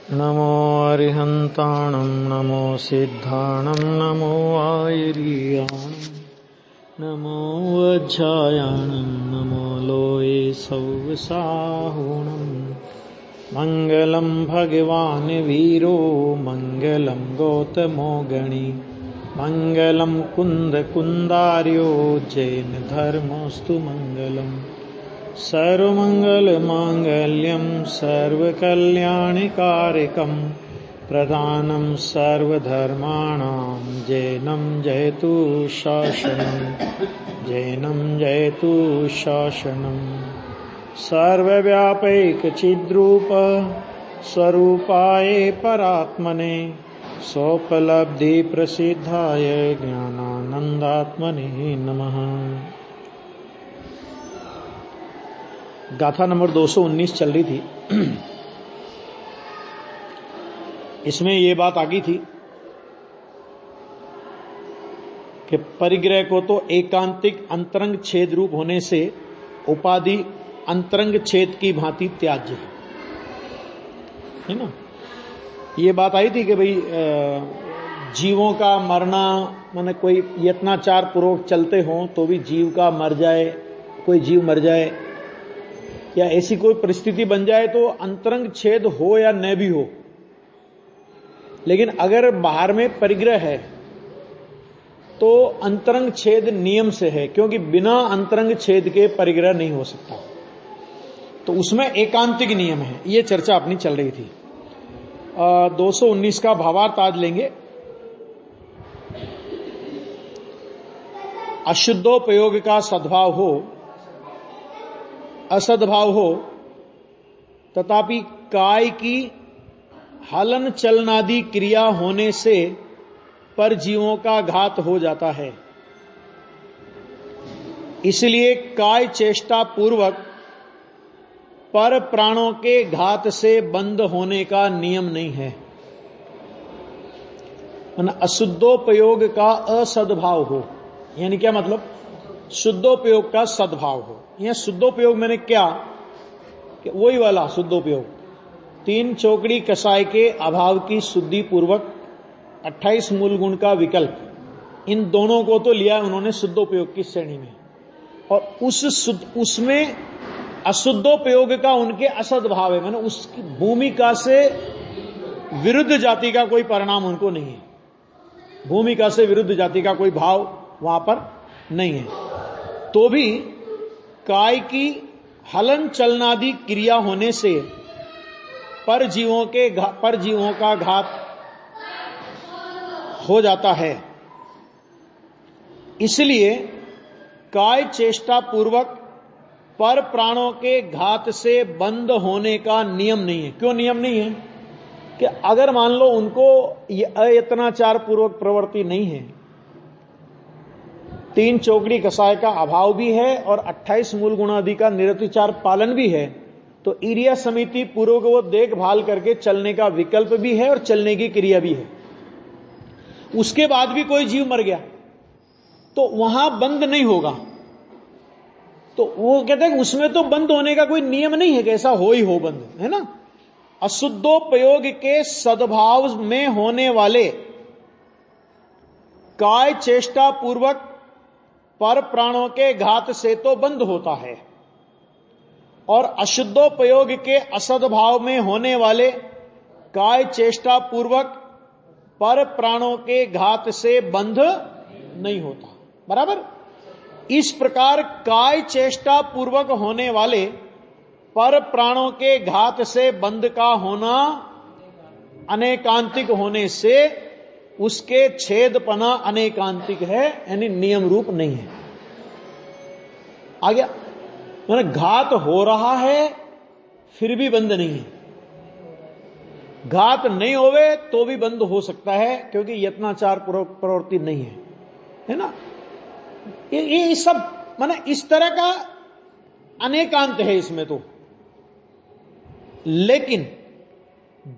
नमो अरिहन्ताणं नमो सिद्धाणं नमो आयर्याणं नमो वज्रायाणं नमो लोये सौसाहुणं मङ्गलं भगवान् वीरो मङ्गलं गौतमो गणी मङ्गलं कुन्दकुन्दार्यो जैन धर्मोऽस्तु मङ्गलम् सर्वमङ्गलमाङ्गल्यं सर्वकल्याणकारकं प्रधानं सर्वधर्माणां जैनं जयतु शासनं जैनं जयतु शासनं सर्वव्यापैकचिद्रूप स्वरूपाय परात्मने सोपलब्धिप्रसिद्धाय ज्ञानानन्दात्मने नमः। गाथा नंबर 219 चल रही थी। इसमें ये बात आ गई थी कि परिग्रह को तो एकांतिक अंतरंग छेद रूप होने से उपाधि अंतरंग छेद की भांति त्याज्य है ना। ये बात आई थी कि भाई जीवों का मरना माने कोई यत्नाचार पूर्वक चलते हों तो भी जीव का मर जाए, कोई जीव मर जाए या ऐसी कोई परिस्थिति बन जाए तो अंतरंग छेद हो या न भी हो, लेकिन अगर बाहर में परिग्रह है तो अंतरंग छेद नियम से है, क्योंकि बिना अंतरंग छेद के परिग्रह नहीं हो सकता। तो उसमें एकांतिक नियम है। ये चर्चा अपनी चल रही थी। 219 का भावार्थ आज लेंगे। अशुद्धोपयोग का सद्भाव हो, असद्भाव हो, तथापि काय की हलन चलनादि क्रिया होने से परजीवों का घात हो जाता है। इसलिए काय चेष्टा पूर्वक पर प्राणों के घात से बंद होने का नियम नहीं है। अशुद्धोपयोग का असद्भाव हो, यानी क्या मतलब? शुद्धोपयोग का सद्भाव हो। यह शुद्धोपयोग मैंने क्या कि वही वाला शुद्धोपयोग, 3 चौकड़ी कसाय के अभाव की शुद्धि पूर्वक 28 मूल गुण का विकल्प, इन दोनों को तो लिया उन्होंने शुद्धोपयोग की श्रेणी में। और उसमें अशुद्धोपयोग का उनके असद्भाव है, माने उसकी भूमिका से विरुद्ध जाति का कोई परिणाम उनको नहीं है। भूमिका से विरुद्ध जाति का कोई भाव वहां पर नहीं है। तो भी काय की हलन चलनादि क्रिया होने से परजीवों का घात हो जाता है। इसलिए काय चेष्टा पूर्वक पर प्राणों के घात से बंद होने का नियम नहीं है। क्यों नियम नहीं है? कि अगर मान लो उनको अयत्नाचार पूर्वक प्रवृत्ति नहीं है, 3 चौकड़ी कसाय का अभाव भी है और 28 मूल गुणादि का निरतिचार पालन भी है, तो ईरिया समिति पूर्वक वो देखभाल करके चलने का विकल्प भी है और चलने की क्रिया भी है। उसके बाद भी कोई जीव मर गया तो वहां बंद नहीं होगा। तो वो कहते हैं उसमें तो बंद होने का कोई नियम नहीं है कि ऐसा हो ही हो बंद, है ना। अशुद्धोपयोग के सद्भाव में होने वाले काय चेष्टा पूर्वक पर प्राणों के घात से तो बंद होता है, और अशुद्धोपयोग के असद्भाव में होने वाले काय चेष्टा पूर्वक पर प्राणों के घात से बंध नहीं होता। बराबर। इस प्रकार काय चेष्टा पूर्वक होने वाले पर प्राणों के घात से बंध का होना अनेकांतिक होने से उसके छेदपना अनेकांतिक है, यानी नियम रूप नहीं है। आ गया? मैंने घात हो रहा है फिर भी बंद नहीं है। घात नहीं होवे तो भी बंद हो सकता है, क्योंकि यत्नाचार प्रवृत्ति नहीं है ना। ये सब माने इस तरह का अनेकांत है इसमें तो। लेकिन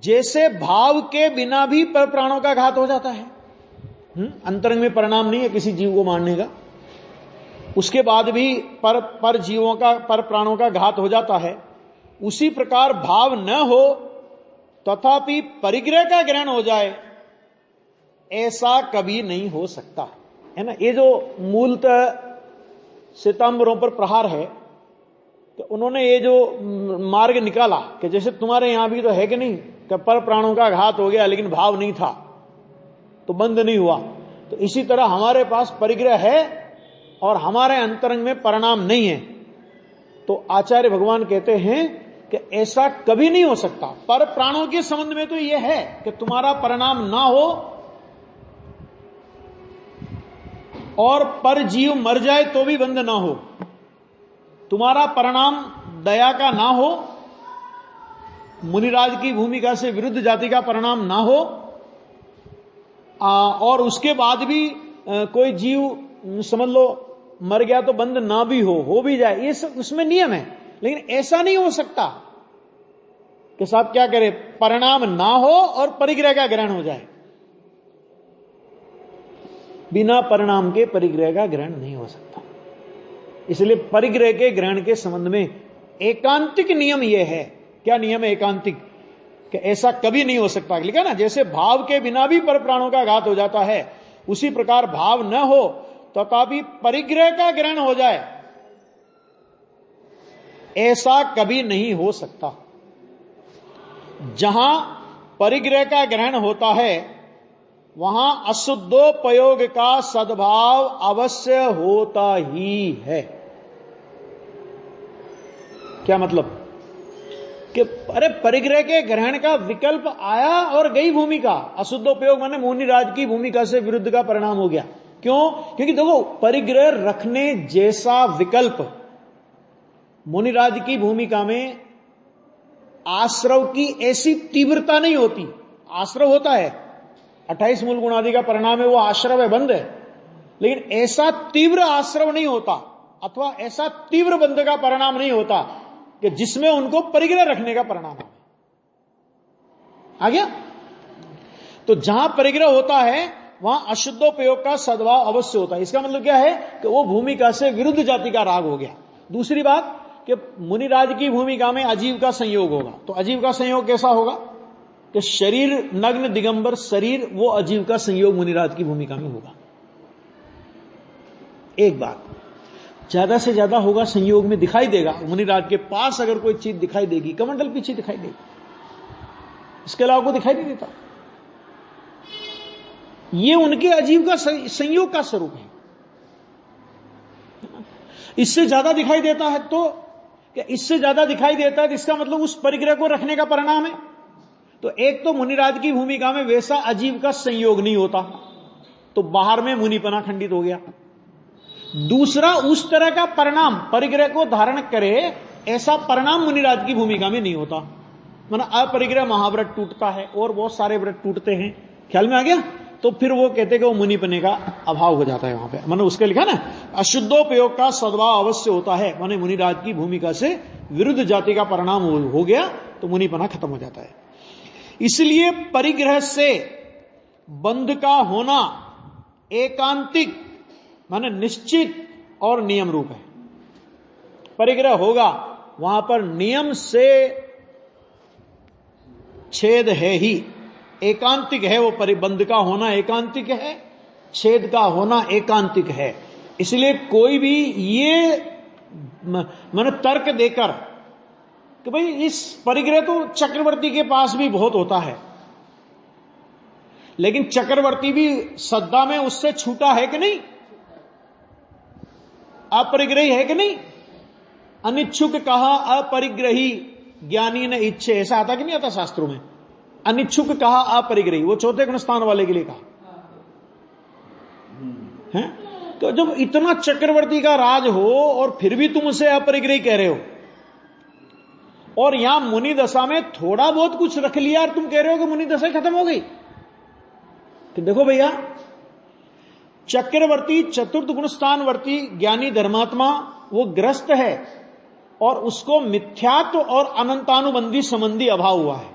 जैसे भाव के बिना भी पर प्राणों का घात हो जाता है, अंतरंग में परिणाम नहीं है किसी जीव को मारने का, उसके बाद भी पर जीवों का पर प्राणों का घात हो जाता है। उसी प्रकार भाव न हो तथापि परिग्रह का ग्रहण हो जाए, ऐसा कभी नहीं हो सकता, है ना। ये जो मूलतः श्वेतांबरों पर प्रहार है, तो उन्होंने ये जो मार्ग निकाला कि जैसे तुम्हारे यहां भी तो है कि नहीं कि पर प्राणों का घात हो गया लेकिन भाव नहीं था तो बंद नहीं हुआ, तो इसी तरह हमारे पास परिग्रह है और हमारे अंतरंग में परिणाम नहीं है। तो आचार्य भगवान कहते हैं कि ऐसा कभी नहीं हो सकता। पर प्राणों के संबंध में तो यह है कि तुम्हारा परिणाम ना हो और पर जीव मर जाए तो भी बंद ना हो, तुम्हारा परिणाम दया का ना हो, मुनिराज की भूमिका से विरुद्ध जाति का परिणाम ना हो, और उसके बाद भी कोई जीव समझ लो मर गया तो बंद ना भी हो भी जाए, ये सब उसमें नियम है। लेकिन ऐसा नहीं हो सकता कि साहब क्या करे, परिणाम ना हो और परिग्रह का ग्रहण हो जाए। बिना परिणाम के परिग्रह का ग्रहण नहीं हो सकता। इसलिए परिग्रह के ग्रहण के संबंध में एकांतिक नियम यह है। क्या नियम है एकांतिक? कि ऐसा कभी नहीं हो सकता। लिखा ना, जैसे भाव के बिना भी पर प्राणों का घात हो जाता है, उसी प्रकार भाव न हो तथापि परिग्रह का ग्रहण हो जाए, ऐसा कभी नहीं हो सकता। जहां परिग्रह का ग्रहण होता है वहां अशुद्धोपयोग का सद्भाव अवश्य होता ही है। क्या मतलब? कि अरे परिग्रह के ग्रहण का विकल्प आया और गई भूमिका। अशुद्धोपयोग माने मुनिराज की भूमिका से विरुद्ध का परिणाम हो गया। क्यों? क्योंकि देखो, परिग्रह रखने जैसा विकल्प मुनिराज की भूमिका में आश्रव की ऐसी तीव्रता नहीं होती। आश्रव होता है, 28 मूल गुण आदि का परिणाम है, वो आश्रव है, बंध है, लेकिन ऐसा तीव्र आश्रव नहीं होता अथवा ऐसा तीव्र बंध का परिणाम नहीं होता कि जिसमें उनको परिग्रह रखने का परिणाम आ गया। तो जहां परिग्रह होता है वहां अशुद्धोपयोग का सद्भाव अवश्य होता है। इसका मतलब क्या है कि वो भूमिका से विरुद्ध जाति का राग हो गया। दूसरी बात कि मुनिराज की भूमिका में अजीव का संयोग होगा। तो अजीव का संयोग कैसा होगा कि शरीर नग्न दिगंबर शरीर, वो अजीव का संयोग मुनिराज की भूमिका में होगा। एक बात, ज्यादा से ज्यादा होगा संयोग में दिखाई देगा। मुनिराज के पास अगर कोई चीज दिखाई देगी, कमंडल पीछे दिखाई देगी, इसके अलावा को दिखाई नहीं देता। ये उनके अजीव का संयोग का स्वरूप है। इससे ज्यादा दिखाई देता है तो क्या? इससे ज्यादा दिखाई देता है तो इसका मतलब उस परिग्रह को रखने का परिणाम है। तो एक तो मुनिराज की भूमिका में वैसा अजीव का संयोग नहीं होता, तो बाहर में मुनिपना खंडित हो गया। दूसरा, उस तरह का परिणाम परिग्रह को धारण करे ऐसा परिणाम मुनिराज की भूमिका में नहीं होता। मतलब अपरिग्रह महाव्रत टूटता है और बहुत सारे व्रत टूटते हैं, ख्याल में आ गया। तो फिर वो कहते कि वो मुनिपने का अभाव हो जाता है वहां पे। मैंने उसके लिखा ना, अशुद्धोपयोग का सद्भाव अवश्य होता है, माने मुनिराज की भूमिका से विरुद्ध जाति का परिणाम हो गया तो मुनिपना खत्म हो जाता है। इसलिए परिग्रह से बंध का होना एकांतिक माने निश्चित और नियम रूप है। परिग्रह होगा वहां पर नियम से छेद है ही, एकांतिक है। वो परिबंध का होना एकांतिक है, छेद का होना एकांतिक है। इसलिए कोई भी ये माने तर्क देकर कि भाई इस परिग्रह तो चक्रवर्ती के पास भी बहुत होता है, लेकिन चक्रवर्ती भी सद्दा में उससे छूटा है कि नहीं? अपरिग्रही है कि नहीं? अनिच्छुक कहा अपरिग्रही ज्ञानी न इच्छे, ऐसा आता कि नहीं आता शास्त्रों में? अनिच्छुक कहा अपरिग्रही, वो चौथे गुण स्थान वाले के लिए कहा है। तो जब इतना चक्रवर्ती का राज हो और फिर भी तुम उसे अपरिग्रही कह रहे हो, और यहां मुनि दशा में थोड़ा बहुत कुछ रख लिया और तुम कह रहे हो कि मुनि दशा खत्म हो गई। तो देखो भैया, चक्रवर्ती चतुर्थ गुण स्थानवर्ती ज्ञानी धर्मात्मा वो ग्रस्त है और उसको मिथ्यात्व और अनंतानुबंधी संबंधी अभाव हुआ है।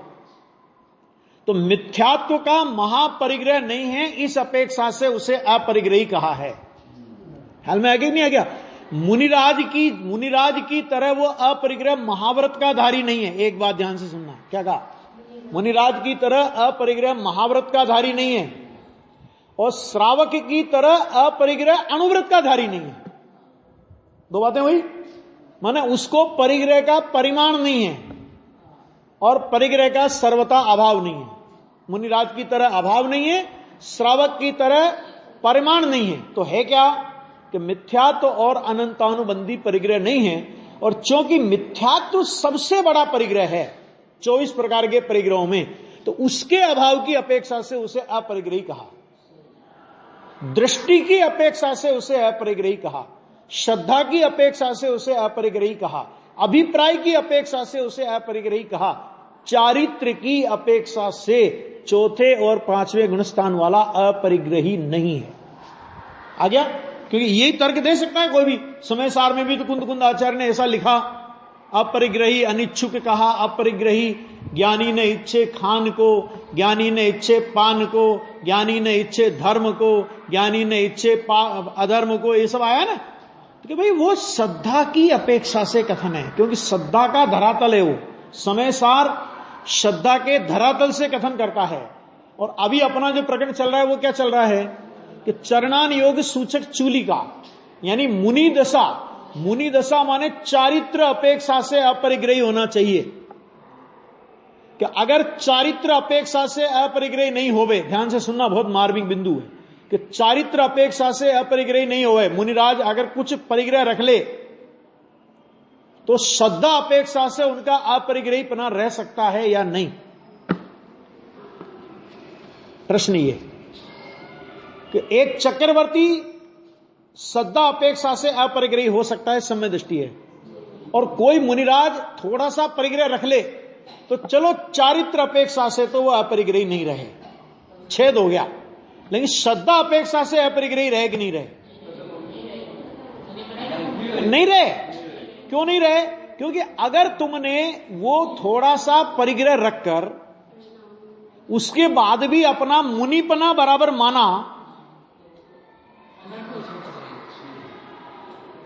तो मिथ्यात्व का महापरिग्रह नहीं है, इस अपेक्षा से उसे अपरिग्रही कहा है। हाल में आगे नहीं आ गया? मुनिराज की तरह वो अपरिग्रह महाव्रत का धारी नहीं है। एक बात ध्यान से सुनना, क्या कहा? मुनिराज की तरह अपरिग्रह महाव्रत का धारी नहीं है और श्रावक की तरह अपरिग्रह अणुव्रत का धारी नहीं है। दो बातें हुई, माने उसको परिग्रह का परिमाण नहीं है और परिग्रह का सर्वथा अभाव नहीं है। मुनिराज की तरह अभाव नहीं है, श्रावक की तरह परिमाण नहीं है। तो है क्या कि मिथ्यात्व और अनंतानुबंधी परिग्रह नहीं है। और चूंकि मिथ्यात्व सबसे बड़ा परिग्रह है 24 प्रकार के परिग्रहों में, तो उसके अभाव की अपेक्षा से उसे अपरिग्रही कहा, दृष्टि की अपेक्षा से उसे अपरिग्रही कहा, श्रद्धा की अपेक्षा से उसे अपरिग्रही कहा, अभिप्राय की अपेक्षा से उसे अपरिग्रही कहा, चारित्र की अपेक्षा से चौथे और पांचवें गुणस्थान वाला अपरिग्रही नहीं है। आ गया? क्योंकि यही तर्क दे सकता है कोई भी। समय सार में भी तो कुंद आचार्य ने ऐसा लिखा, अपरिग्रही अनिच्छुक कहा, अपरिग्रही ज्ञानी ने इच्छे खान को, ज्ञानी ने इच्छे पान को, ज्ञानी ने इच्छे धर्म को, ज्ञानी ने इच्छे अधर्म को, ये सब आया ना। तो भाई वो श्रद्धा की अपेक्षा से कथन है, क्योंकि श्रद्धा का धरातल है वो। समय सार श्रद्धा के धरातल से कथन करता है। और अभी अपना जो प्रकरण चल रहा है वो क्या चल रहा है कि चरणान योग सूचक चूलिका, यानी मुनि दशा। मुनि दशा माने चारित्र अपेक्षा से अपरिग्रही होना चाहिए। कि अगर चारित्र अपेक्षा से अपरिग्रही नहीं होवे, ध्यान से सुनना, बहुत मार्मिक बिंदु है कि चारित्र अपेक्षा से अपरिग्रही नहीं होवे, मुनिराज अगर कुछ परिग्रह रख ले तो श्रद्धा अपेक्षा से उनका अपरिग्रहीपना रह सकता है या नहीं। प्रश्न ये कि एक चक्रवर्ती श्रद्धा अपेक्षा से अपरिग्रही हो सकता है, सम्य दृष्टि है, और कोई मुनिराज थोड़ा सा परिग्रह रख ले तो चलो चारित्र अपेक्षा से तो वह अपरिग्रही नहीं रहे, छेद हो गया। लेकिन श्रद्धा अपेक्षा से अपरिग्रही रहे कि नहीं रहे? नहीं रहे। क्यों नहीं रहे? क्योंकि अगर तुमने वो थोड़ा सा परिग्रह रखकर उसके बाद भी अपना मुनिपना बराबर माना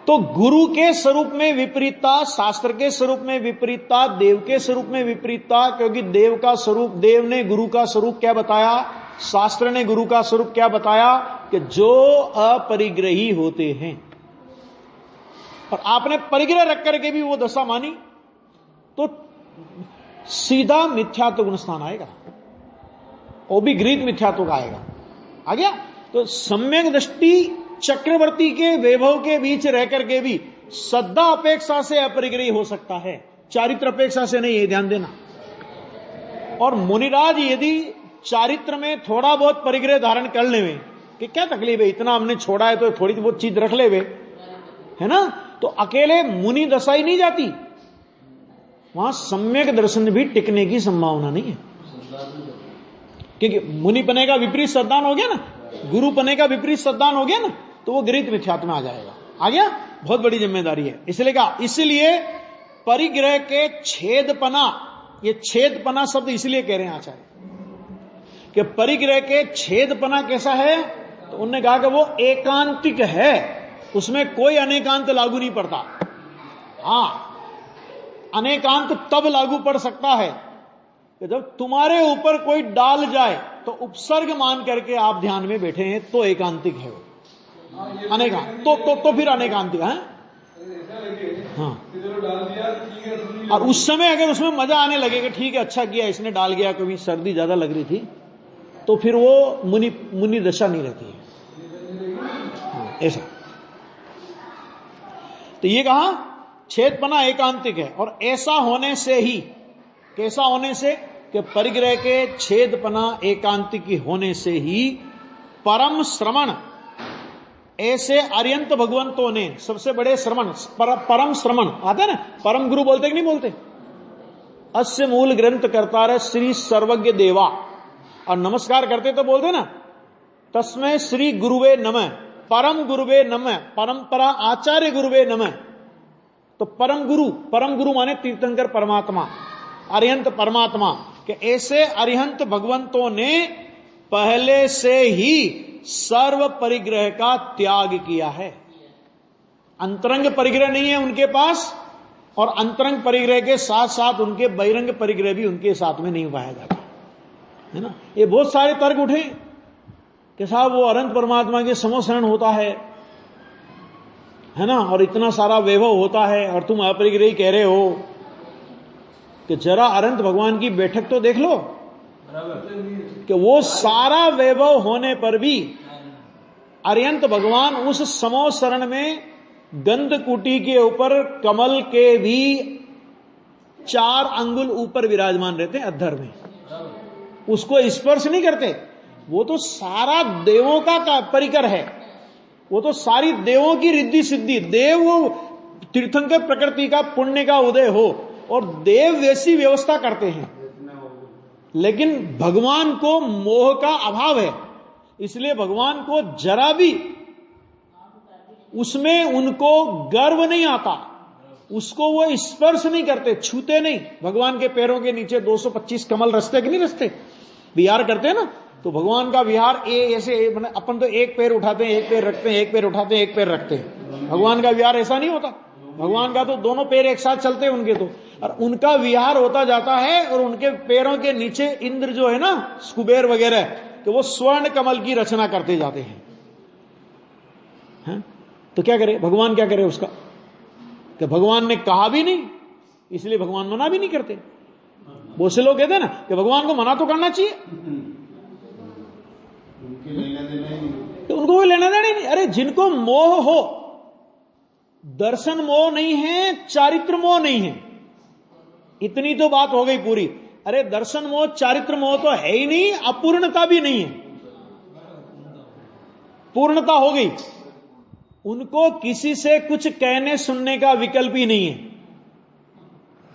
तो गुरु के स्वरूप में विपरीतता, शास्त्र के स्वरूप में विपरीतता, देव के स्वरूप में विपरीतता। क्योंकि देव का स्वरूप, देव ने गुरु का स्वरूप क्या बताया, शास्त्र ने गुरु का स्वरूप क्या बताया कि जो अपरिग्रही होते हैं। और आपने परिग्रह रख करके भी वो दशा मानी तो सीधा मिथ्यात्व गुणस्थान आएगा, वो भी गृहीत मिथ्यात्व का आएगा। आ गया? तो सम्यक दृष्टि चक्रवर्ती के वैभव के बीच रह करके भी श्रद्धा अपेक्षा से अपरिग्रही हो सकता है, चारित्र अपेक्षा से नहीं, ये ध्यान देना। और मुनिराज यदि चारित्र में थोड़ा बहुत परिग्रह धारण कर लेवे कि क्या तकलीफ है, इतना हमने छोड़ा है तो थोड़ी बहुत चीज रख लेवे, है ना, तो अकेले मुनि दशा ही नहीं जाती, वहां सम्यक दर्शन भी टिकने की संभावना नहीं है। क्योंकि मुनि पने का विपरीत श्रद्धान हो गया ना, गुरु पने का विपरीत श्रद्धान हो गया ना, तो वो गृहीत मिथ्यात्व में आ जाएगा। आ गया? बहुत बड़ी जिम्मेदारी है। इसलिए कहा, इसलिए परिग्रह के छेदपना, ये छेदपना शब्द इसलिए कह रहे हैं आचार्य कि परिग्रह के छेदपना कैसा है, तो उन्होंने कहा कि वो एकांतिक है, उसमें कोई अनेकांत लागू नहीं पड़ता। हां, अनेकांत तब लागू पड़ सकता है कि जब तुम्हारे ऊपर कोई डाल जाए तो उपसर्ग मान करके आप ध्यान में बैठे हैं तो एकांतिक है वो, अनेकांत तो फिर अनेकांतिक है। हाँ, और उस समय अगर उसमें मजा आने लगे कि ठीक है अच्छा किया इसने डाल गया, कभी सर्दी ज्यादा लग रही थी, तो फिर वो मुनि दशा नहीं रहती है। ऐसा तो ये कहा छेदपना एकांतिक है। और ऐसा होने से ही, कैसा होने से कि परिग्रह के छेदपना एकांतिक होने से ही परम श्रवण, ऐसे अर्यंत भगवंतों ने सबसे बड़े श्रवण, परम श्रवण आता है ना, परम गुरु बोलते कि नहीं बोलते, अस्य मूल ग्रंथ करता श्री सर्वज्ञ देवा, और नमस्कार करते तो बोलते ना तस्मै श्री गुरुवे नमः, परम गुरुवे नमः, परंपरा आचार्य गुरुवे नमः। तो परम गुरु माने तीर्थंकर परमात्मा, अरिहंत परमात्मा के ऐसे अरिहंत भगवंतों ने पहले से ही सर्व परिग्रह का त्याग किया है। अंतरंग परिग्रह नहीं है उनके पास, और अंतरंग परिग्रह के साथ साथ उनके बहिरंग परिग्रह भी उनके साथ में नहीं पाया जाता है ना। ये बहुत सारे तर्क उठे कि साहब वो अनंत परमात्मा के समोशरण होता है ना, और इतना सारा वैभव होता है और तुम अपरिग्रही कह रहे हो कि जरा अनंत भगवान की बैठक तो देख लो कि वो सारा वैभव होने पर भी अरियंत भगवान उस समोशरण में गंधकुटी के ऊपर कमल के भी 4 अंगुल ऊपर विराजमान रहते हैं अद्धर में, उसको स्पर्श नहीं करते। वो तो सारा देवों का परिकर है, वो तो सारी देवों की रिद्धि सिद्धि, देव वो तीर्थंकर प्रकृति का पुण्य का उदय हो और देव वैसी व्यवस्था करते हैं, लेकिन भगवान को मोह का अभाव है, इसलिए भगवान को जरा भी उसमें उनको गर्व नहीं आता, उसको वो स्पर्श नहीं करते, छूते नहीं। भगवान के पैरों के नीचे 225 कमल रचते कि नहीं रचते, विहार करते हैं ना, तो भगवान का विहार ऐसे अपन तो एक पैर उठाते हैं, एक पैर रखते हैं, एक पैर उठाते हैं, एक पैर रखते हैं। भगवान का विहार ऐसा नहीं होता, भगवान का तो दोनों पैर एक साथ चलते हैं उनके तो, और उनका विहार होता जाता है और उनके पैरों के नीचे इंद्र जो है ना, कुबेर वगैरह, तो वो स्वर्ण कमल की रचना करते जाते हैं। तो क्या करे भगवान, क्या करे उसका, कि भगवान ने कहा भी नहीं, इसलिए भगवान मना भी नहीं करते। बहुत से लोग कहते हैं ना कि भगवान को मना तो करना चाहिए, तो उनको कोई लेना देना ही नहीं। अरे जिनको मोह हो, दर्शन मोह नहीं है, चारित्र मोह नहीं है, इतनी तो बात हो गई पूरी। अरे दर्शन मोह चारित्र मोह तो है ही नहीं, अपूर्णता भी नहीं है, पूर्णता हो गई। उनको किसी से कुछ कहने सुनने का विकल्प ही नहीं है,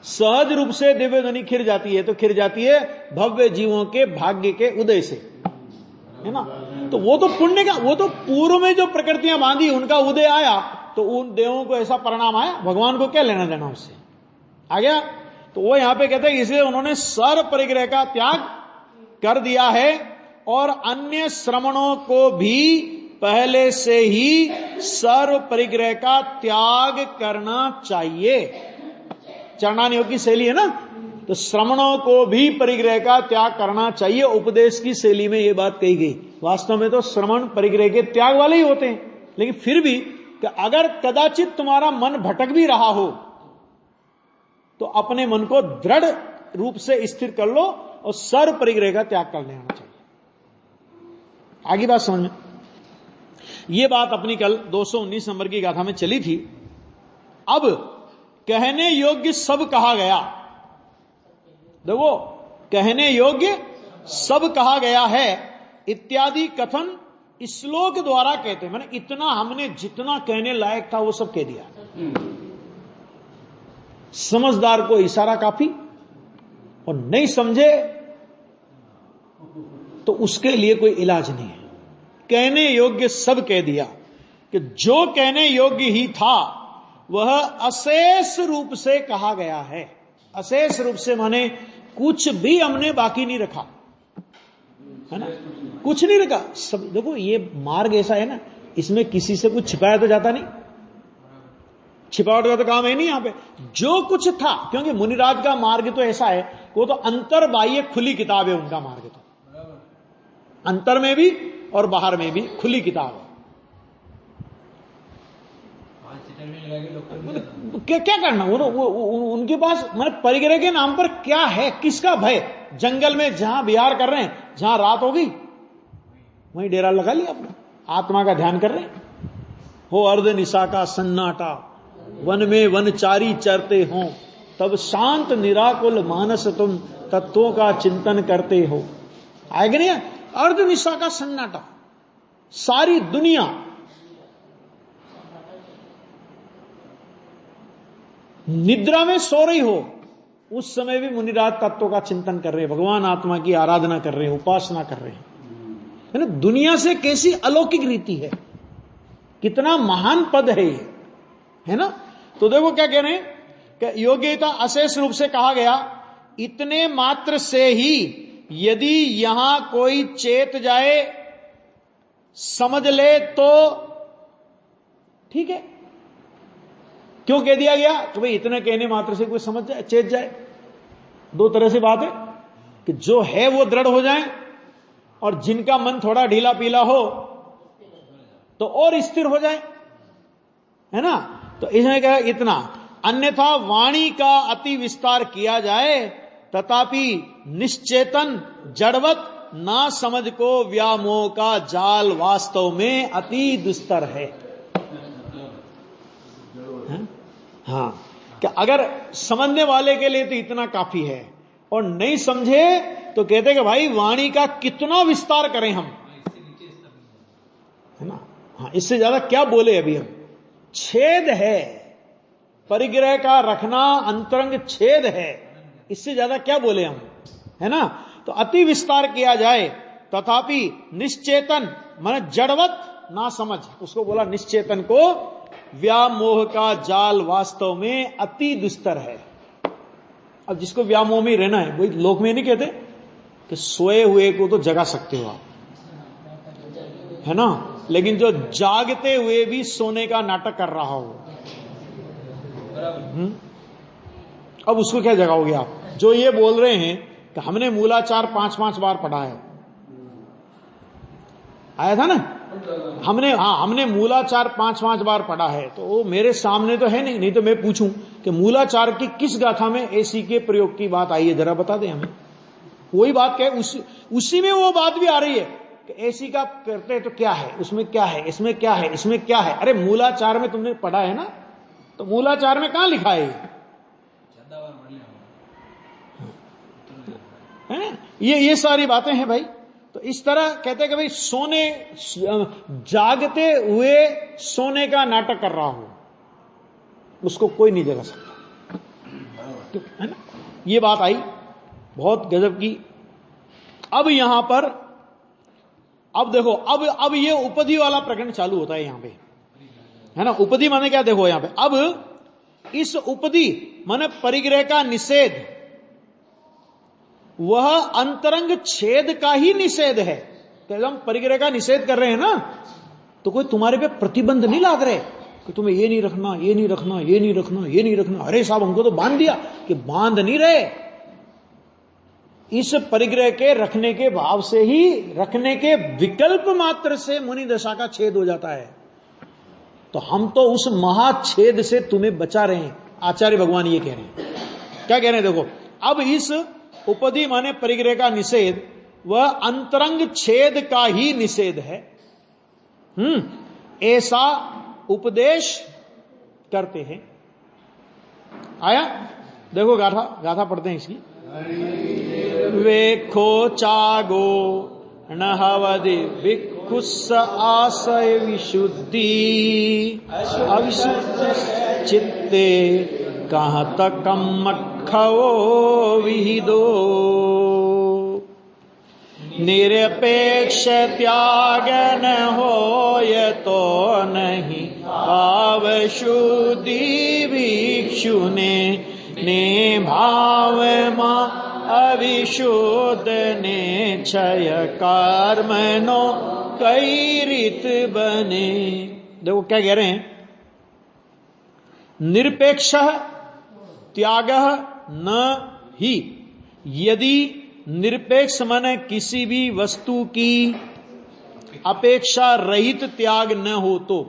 सहज रूप से दिव्य ध्वनि खिर जाती है, तो खिर जाती है भव्य जीवों के भाग्य के उदय से, है ना। तो वो तो पुण्य का, वो तो पूर्व में जो प्रकृतियां बांधी उनका उदय आया, तो उन देवों को ऐसा परिणाम आया, भगवान को क्या लेना देना उससे, आ गया। तो वो यहां पे कहते हैं इसलिए उन्होंने सर्व परिग्रह का त्याग कर दिया है और अन्य श्रमणों को भी पहले से ही सर्व परिग्रह का त्याग करना चाहिए। चरणान योग की शैली है ना, तो श्रमणों को भी परिग्रह का त्याग करना चाहिए, उपदेश की शैली में यह बात कही गई। वास्तव में तो श्रमण परिग्रह के त्याग वाले ही होते हैं, लेकिन फिर भी कि अगर कदाचित तुम्हारा मन भटक भी रहा हो तो अपने मन को दृढ़ रूप से स्थिर कर लो और सर्व परिग्रह का त्याग कर लेना चाहिए। आगे बात समझ में, यह बात अपनी कल 219 नंबर की गाथा में चली थी। अब कहने योग्य सब कहा गया, देखो कहने योग्य सब कहा गया है इत्यादि कथन श्लोक द्वारा कहते हैं, माने इतना हमने जितना कहने लायक था वो सब कह दिया। समझदार को इशारा काफी, और नहीं समझे तो उसके लिए कोई इलाज नहीं है। कहने योग्य सब कह दिया कि जो कहने योग्य ही था वह अशेष रूप से कहा गया है। अशेष रूप से माने कुछ भी हमने बाकी नहीं रखा, है ना, कुछ नहीं रखा सब। देखो ये मार्ग ऐसा है ना, इसमें किसी से कुछ छिपाया तो जाता नहीं, छिपावट का तो काम है नहीं यहां पे। जो कुछ था, क्योंकि मुनिराज का मार्ग तो ऐसा है, वो तो अंतर बाह्य खुली किताब है उनका मार्ग, तो अंतर में भी और बाहर में भी खुली किताब है। क्या क्या करना वो उनके पास, मतलब परिग्रह के नाम पर क्या है, किसका भय। जंगल में जहां विहार कर रहे हैं, जहां रात हो गई वहीं डेरा लगा लिया अपना, आत्मा का ध्यान कर रहे हैं। हो अर्ध निशा का सन्नाटा, वन में वनचारी चरते हो, तब शांत निराकुल मानस तुम तत्वों का चिंतन करते हो। आएगा नहीं, अर्ध निशा का सन्नाटा, सारी दुनिया निद्रा में सो रही हो, उस समय भी मुनिराज तत्वों का चिंतन कर रहे हैं, भगवान आत्मा की आराधना कर रहे हैं, उपासना कर रहे हैं, है ना। दुनिया से कैसी अलौकिक रीति है, कितना महान पद है ये, है ना। तो देखो क्या कह रहे हैं कि योग्यता अशेष रूप से कहा गया, इतने मात्र से ही यदि यहां कोई चेत जाए, समझ ले तो ठीक है, क्यों कह दिया गया कि भाई इतने कहने मात्र से कोई समझ जाए, चेत जाए। दो तरह से बात है कि जो है वो दृढ़ हो जाए और जिनका मन थोड़ा ढीला पीला हो तो और स्थिर हो जाए, है ना। तो इसने कहा इतना, अन्यथा वाणी का अति विस्तार किया जाए तथापि निश्चेतन जड़वत ना समझ को व्यामोह का जाल वास्तव में अति दुस्तर है। हाँ, कि अगर समझने वाले के लिए तो इतना काफी है और नहीं समझे तो कहते कि भाई वाणी का कितना विस्तार करें हम, है ना। हाँ, इससे ज्यादा क्या बोले अभी हम। छेद है, परिग्रह का रखना अंतरंग छेद है, इससे ज्यादा क्या बोले हम, है ना। तो अति विस्तार किया जाए तथापि निश्चेतन मन जड़वत ना समझ, उसको बोला निश्चेतन को व्यामोह का जाल वास्तव में अति दुस्तर है। अब जिसको व्यामोह में रहना है, वही लोक में नहीं कहते कि सोए हुए को तो जगा सकते हो आप, है ना, लेकिन जो जागते हुए भी सोने का नाटक कर रहा हो, अब उसको क्या जगाओगे आप। जो ये बोल रहे हैं कि हमने मूलाचार 5-5 बार पढ़ा है, आया था ना, हमने मूलाचार 5-5 बार पढ़ा है, तो वो मेरे सामने तो है नहीं तो मैं पूछूं कि मूलाचार की किस गाथा में ऐसी के प्रयोग की बात आई है, जरा बता दें हमें। वही बात क्या है, उसी में वो बात भी आ रही है कि ऐसी का करते तो क्या है, उसमें क्या है, इसमें क्या है, इसमें क्या है। अरे मूलाचार में तुमने पढ़ा है ना, तो मूलाचार में कहां लिखा है ये सारी बातें हैं भाई। तो इस तरह कहते हैं कि भाई सोने जागते हुए सोने का नाटक कर रहा हो, उसको कोई नहीं जगा सकता, तो है ना। ये बात आई बहुत गजब की। अब यहां पर अब देखो, अब ये उपधि वाला प्रकरण चालू होता है यहां पे, है ना। उपधि माने क्या, देखो यहां पे अब इस उपधि माने परिग्रह का निषेध, वह अंतरंग छेद का ही निषेध है। तो हम परिग्रह का निषेध कर रहे हैं ना, तो कोई तुम्हारे पे प्रतिबंध नहीं लाद रहे कि तुम्हें ये नहीं रखना, ये नहीं रखना, ये नहीं रखना, ये नहीं रखना। अरे साहब हमको तो बांध दिया, कि बांध नहीं रहे। इस परिग्रह के रखने के भाव से ही, रखने के विकल्प मात्र से मुनि दशा का छेद हो जाता है। तो हम तो उस महाछेद से तुम्हें बचा रहे हैं। आचार्य भगवान ये कह रहे हैं, क्या कह रहे हैं देखो, अब इस उपधि माने परिग्रह का निषेध वह अंतरंग छेद का ही निषेध है, ऐसा उपदेश करते हैं। आया, देखो गाथा पढ़ते हैं इसकी। वेखो चागो नहवदि भिक्षुस आशय विशुद्धि अविशुद्ध चित्ते कहाँ तकम मखवो विहिदो निरपेक्ष त्याग न होय तो नहीं भाव शुद्धि भिक्षु ने भाव मां अविशुद्ध ने क्षय कर्म नो कई रीत बने। देखो क्या कह रहे हैं, निरपेक्ष त्याग न ही, यदि निरपेक्ष माने किसी भी वस्तु की अपेक्षा रहित त्याग न हो तो,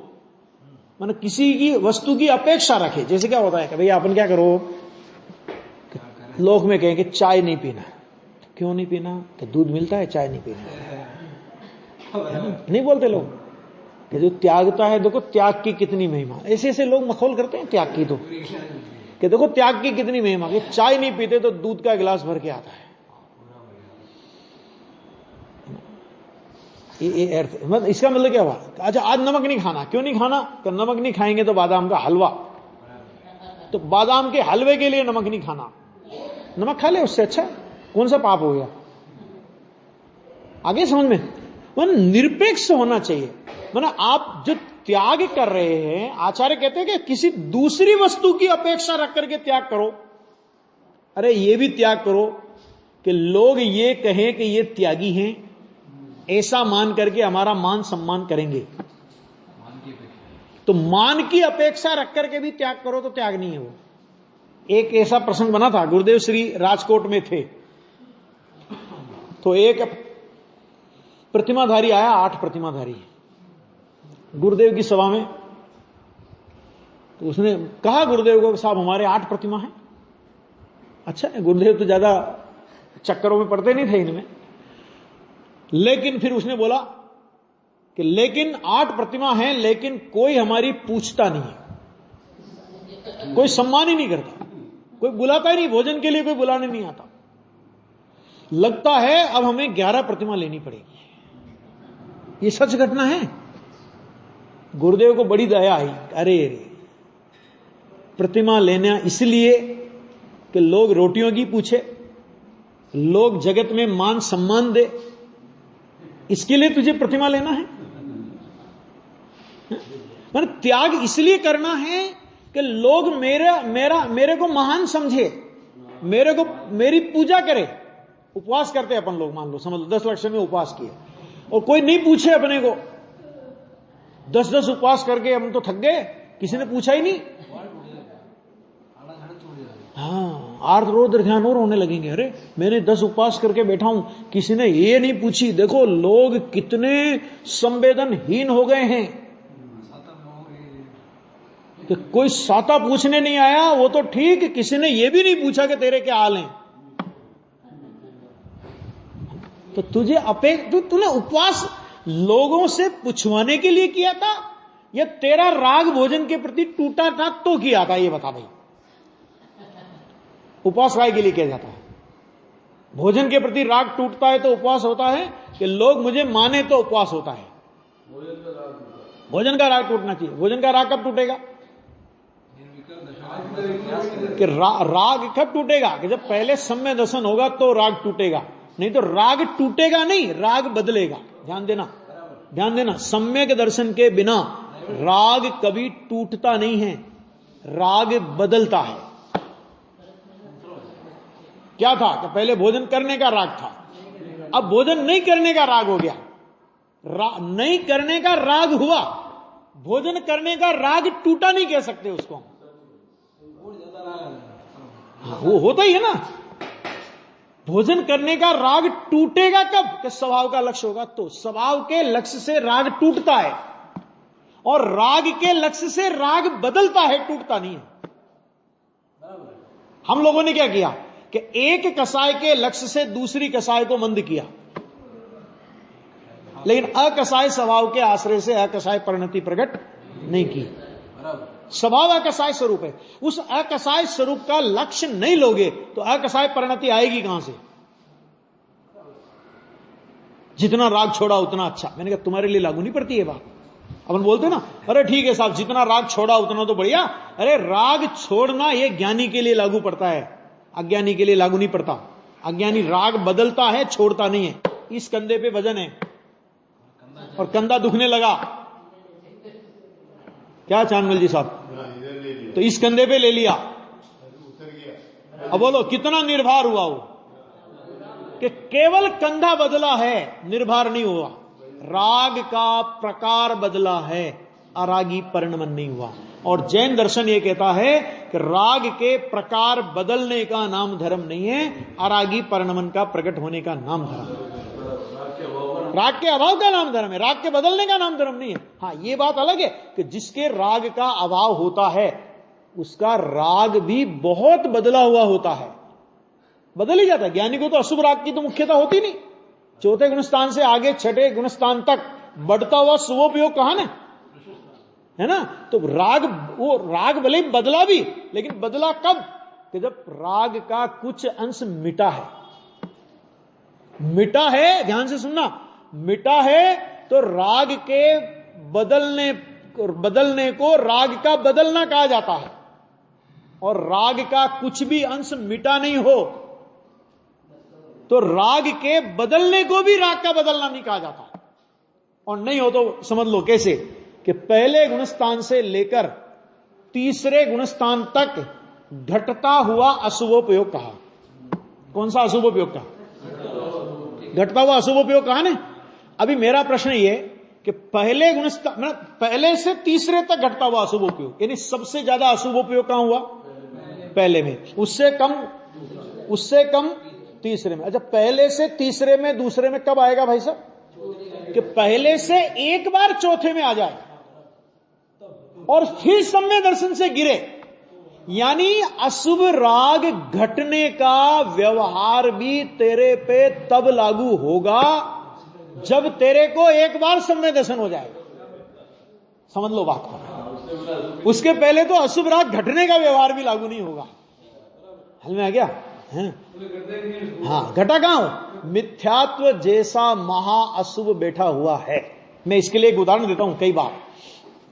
माने किसी की वस्तु की अपेक्षा रखे। जैसे क्या होता है कि भैया अपन क्या करो, लोग में कहेंगे चाय नहीं पीना, क्यों नहीं पीना, तो दूध मिलता है, चाय नहीं पीना, नहीं बोलते लोग कि जो त्यागता है, देखो त्याग की कितनी महिमा। ऐसे ऐसे लोग मखौल करते हैं त्याग की, तो कि देखो त्याग की कितनी महिमा, कि चाय नहीं पीते तो दूध का गिलास भर के आता है। ये अर्थ, मतलब इसका मतलब क्या हुआ, अच्छा आज नमक नहीं खाना, क्यों नहीं खाना, तो नमक नहीं खाएंगे तो बादाम का हलवा, तो बादाम के हलवे के लिए नमक नहीं खाना, नमक खा ले, उससे अच्छा कौन सा पाप हो गया। आगे समझ में, मतलब निरपेक्ष होना चाहिए। मतलब आप जो त्याग कर रहे हैं, आचार्य कहते हैं कि किसी दूसरी वस्तु की अपेक्षा रख करके त्याग करो। अरे ये भी त्याग करो कि लोग ये कहें कि ये त्यागी हैं, ऐसा मान करके हमारा मान सम्मान करेंगे। तो मान की अपेक्षा रख करके भी त्याग करो तो त्याग नहीं है वो। एक ऐसा प्रसंग बना था, गुरुदेव श्री राजकोट में थे, तो एक प्रतिमाधारी आया, 8 प्रतिमाधारी गुरुदेव की सभा में। तो उसने कहा गुरुदेव को, साहब हमारे 8 प्रतिमा हैं। अच्छा, गुरुदेव तो ज्यादा चक्करों में पड़ते नहीं थे इनमें, लेकिन फिर उसने बोला कि लेकिन 8 प्रतिमा हैं, लेकिन कोई हमारी पूछता नहीं है, कोई सम्मान ही नहीं करता, कोई बुलाता ही नहीं, भोजन के लिए कोई बुलाने नहीं आता। लगता है अब हमें 11 प्रतिमा लेनी पड़ेगी। ये सच घटना है। गुरुदेव को बड़ी दया आई, अरे प्रतिमा लेना इसलिए कि लोग रोटियों की पूछे, लोग जगत में मान सम्मान दे, इसके लिए तुझे प्रतिमा लेना है? मतलब त्याग इसलिए करना है कि लोग मेरे को महान समझे, मेरी पूजा करे। उपवास करते अपन लोग, मान लो समझ लो 10 लक्ष्य में उपवास किए और कोई नहीं पूछे अपने को, 10 उपवास करके हम तो थक गए, किसी ने पूछा ही नहीं। हाँ, आर्थ रोद्र ध्यान और होने लगेंगे। अरे मैंने 10 उपवास करके बैठा हूं, किसी ने ये नहीं पूछी। देखो लोग कितने संवेदनहीन हो गए हैं कि कोई साता पूछने नहीं आया, वो तो ठीक, किसी ने ये भी नहीं पूछा कि तेरे क्या हाल हैं। तो तूने उपवास लोगों से पूछवाने के लिए किया था या तेरा राग भोजन के प्रति टूटा था तो किया था? ये बता भाई, उपवास काय के लिए किया जाता है? भोजन के प्रति राग टूटता है तो उपवास होता है, कि लोग मुझे माने तो उपवास होता है? भोजन का राग टूटना चाहिए। भोजन का राग कब टूटेगा? कि राग कब टूटेगा? कि जब पहले सम्य दर्शन होगा तो राग टूटेगा, नहीं तो राग टूटेगा नहीं, राग बदलेगा। ध्यान देना, सम्यक दर्शन के बिना राग कभी टूटता नहीं है, राग बदलता है। क्या था कि पहले भोजन करने का राग था, अब भोजन नहीं करने का राग हो गया। नहीं करने का राग हुआ, भोजन करने का राग टूटा नहीं कह सकते उसको। वो होता ही है ना। भोजन करने का राग टूटेगा कब? कि स्वभाव का लक्ष्य होगा तो। स्वभाव के लक्ष्य से राग टूटता है और राग के लक्ष्य से राग बदलता है, टूटता नहीं है। हम लोगों ने क्या किया कि एक कसाय के लक्ष्य से दूसरी कसाय को मंद किया, लेकिन अकसाय स्वभाव के आश्रय से अकसाय परिणति प्रकट नहीं की। स्वभाव अकसाय स्वरूप है, उस अकसाय स्वरूप का लक्ष्य नहीं लोगे तो अकसाय परिणति आएगी कहां से? जितना राग छोड़ा उतना अच्छा। मैंने कहा तुम्हारे लिए लागू नहीं पड़ती है बात। अपन बोलते ना, अरे ठीक है साहब, जितना राग छोड़ा उतना तो बढ़िया। अरे राग छोड़ना ये ज्ञानी के लिए लागू पड़ता है, अज्ञानी के लिए लागू नहीं पड़ता। अज्ञानी राग बदलता है, छोड़ता नहीं है। इस कंधे पे वजन है और कंधा दुखने लगा, क्या चांदमल जी साहब, तो इस कंधे पे ले लिया। अब बोलो कितना निर्भर हुआ वो, कि केवल कंधा बदला है, निर्भर नहीं हुआ। राग का प्रकार बदला है, अरागी परिणमन नहीं हुआ। और जैन दर्शन ये कहता है कि राग के प्रकार बदलने का नाम धर्म नहीं है, अरागी परिणमन का प्रकट होने का नाम धर्म है। राग के अभाव का नाम धर्म है, राग के बदलने का नाम धर्म नहीं है। हाँ, ये बात अलग है कि जिसके राग का अभाव होता है उसका राग भी बहुत बदला हुआ होता है, बदल ही जाता है। ज्ञानी को तो अशुभ राग की तो मुख्यता होती नहीं। चौथे गुणस्थान से आगे छठे गुणस्थान तक बढ़ता हुआ शुभोपयोग कहां है ना। तो राग, वो राग भले ही बदला भी, लेकिन बदला कब? कि जब राग का कुछ अंश मिटा है। मिटा है, ध्यान से सुनना, मिटा है तो राग के बदलने को राग का बदलना कहा जाता है। और राग का कुछ भी अंश मिटा नहीं हो तो राग के बदलने को भी राग का बदलना नहीं कहा जाता। और नहीं हो तो समझ लो कैसे, कि पहले गुणस्थान से लेकर तीसरे गुणस्थान तक घटता हुआ अशुभोपयोग कहा। कौन सा अशुभोपयोग कहा? घटता हुआ अशुभोपयोग कहा ने। अभी मेरा प्रश्न ये कि पहले गुणस्थान मतलब पहले से तीसरे तक घटता हुआ अशुभ उपयोग, यानी सबसे ज्यादा अशुभ उपयोग कहां हुआ? पहले में। उससे कम तीसरे में। अच्छा, पहले से तीसरे में दूसरे में कब आएगा भाई साहब? कि पहले से एक बार चौथे में आ जाए और फिर सम्य दर्शन से गिरे, यानी अशुभ राग घटने का व्यवहार भी तेरे पे तब लागू होगा जब तेरे को एक बार सम्य दर्शन हो जाएगा। समझ लो बात को। उसके पहले तो अशुभ राग घटने का व्यवहार भी लागू नहीं होगा। हल में आ गया? हाँ, घटा कहां हो? मिथ्यात्व जैसा महा अशुभ बैठा हुआ है। मैं इसके लिए एक उदाहरण देता हूं। कई बार